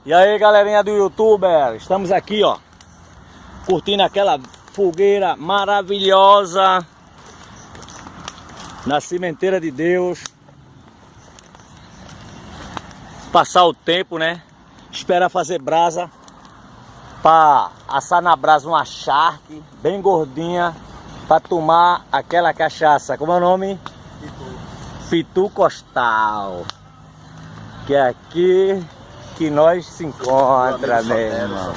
E aí, galerinha do YouTuber, estamos aqui, ó, curtindo aquela fogueira maravilhosa na Sementeira de Deus. Passar o tempo, né? Esperar fazer brasa para assar na brasa uma charque bem gordinha para tomar aquela cachaça. Como é o nome? Pitu Costal. Que é aqui que nós se encontra, meu irmão.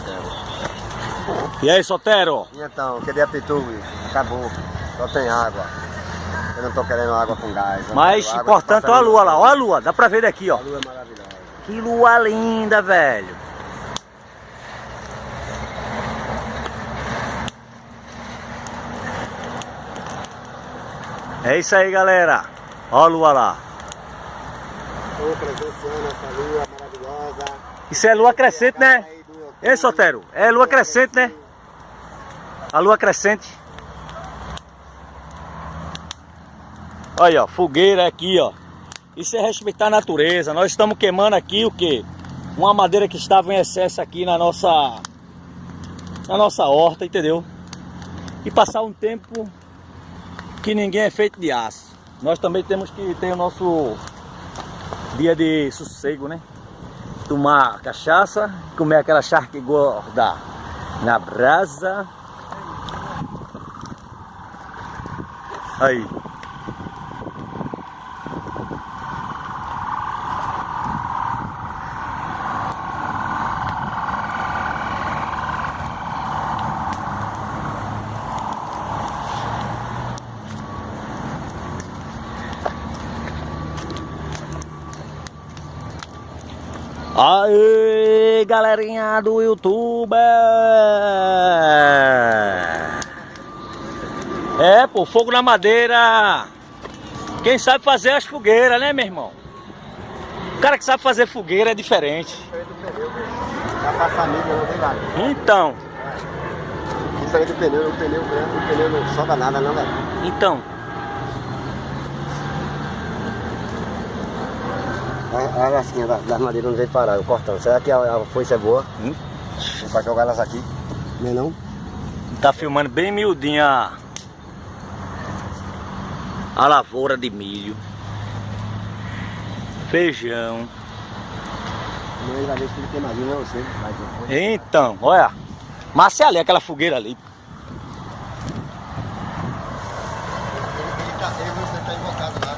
E aí, Sotero? Então, cadê a Pitu? Acabou, só tem água. Eu não tô querendo água com gás. Mas importante, olha a lua lá, olha a lua, dá pra ver daqui, ó. A lua é maravilhosa. Que lua linda, velho. É isso aí, galera. Olha a lua lá. Estou presenciando essa lua maravilhosa. Isso é lua crescente, né? Ei, Sotero, é lua crescente, né? A lua crescente. Olha, ó, fogueira aqui, ó. Isso é respeitar a natureza. Nós estamos queimando aqui o quê? Uma madeira que estava em excesso aqui na nossa horta, entendeu? E passar um tempo que ninguém é feito de aço. Nós também temos que ter o nosso dia de sossego, né? Tomar cachaça, comer aquela charque gorda na brasa. Aí. Aê, galerinha do YouTuber! É, pô, fogo na madeira. Quem sabe fazer as fogueiras, né, meu irmão? O cara que sabe fazer fogueira é diferente. Vai passar milho, não tem nada. Então. Diferente do pneu, o pneu não sobra nada, não, velho. Então. Olha assim, das madeiras não veio parar, eu cortando. Será que a foice é boa? Pra jogar elas aqui? Não é não? Tá filmando bem miudinha a lavoura de milho, feijão. Não vai ver que ele queimadinho, não, você. Então, olha, massa é ali, aquela fogueira ali. Ele tá invocado lá.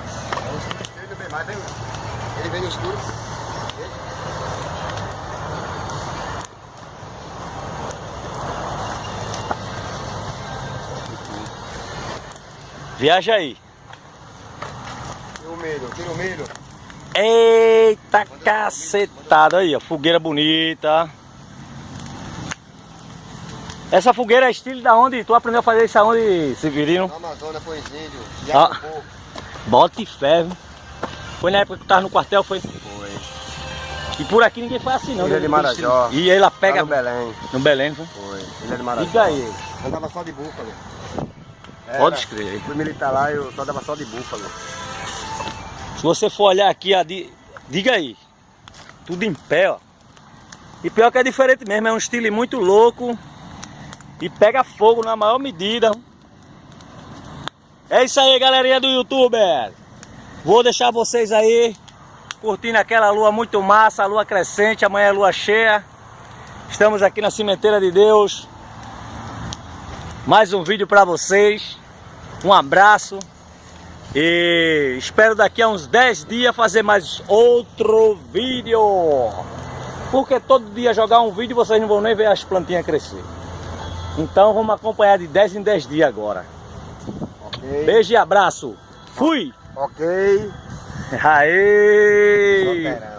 Ele não vem mais, vem. Ele vem no escuro. Viaja aí. Tira o milho. Eita cacetada aí, ó, fogueira bonita. Essa fogueira é estilo da onde? Tu aprendeu a fazer isso aonde, Severino? Na Amazônia, Poesílio, Ah, bota e ferro. Foi na época que tu tava no quartel, foi? Foi. E por aqui ninguém faz assim não. Ilha de Marajó. E ela pega... Lá no Belém. No Belém, foi? Foi. Ilha de Marajó. Diga aí. Andava só de búfalo. Pode escrever. Fui militar lá e eu só dava só de búfalo. Se você for olhar aqui, diga aí. Tudo em pé, ó. E pior que é diferente mesmo, é um estilo muito louco. E pega fogo na maior medida. É isso aí, galerinha do YouTuber. Vou deixar vocês aí curtindo aquela lua muito massa, a lua crescente, amanhã é lua cheia. Estamos aqui na Sementeira de Deus. Mais um vídeo para vocês. Um abraço. E espero daqui a uns 10 dias fazer mais outro vídeo. Porque todo dia jogar um vídeo vocês não vão nem ver as plantinhas crescer. Então vamos acompanhar de 10 em 10 dias agora. Ok. Beijo e abraço. Fui! Ok. Aê! Só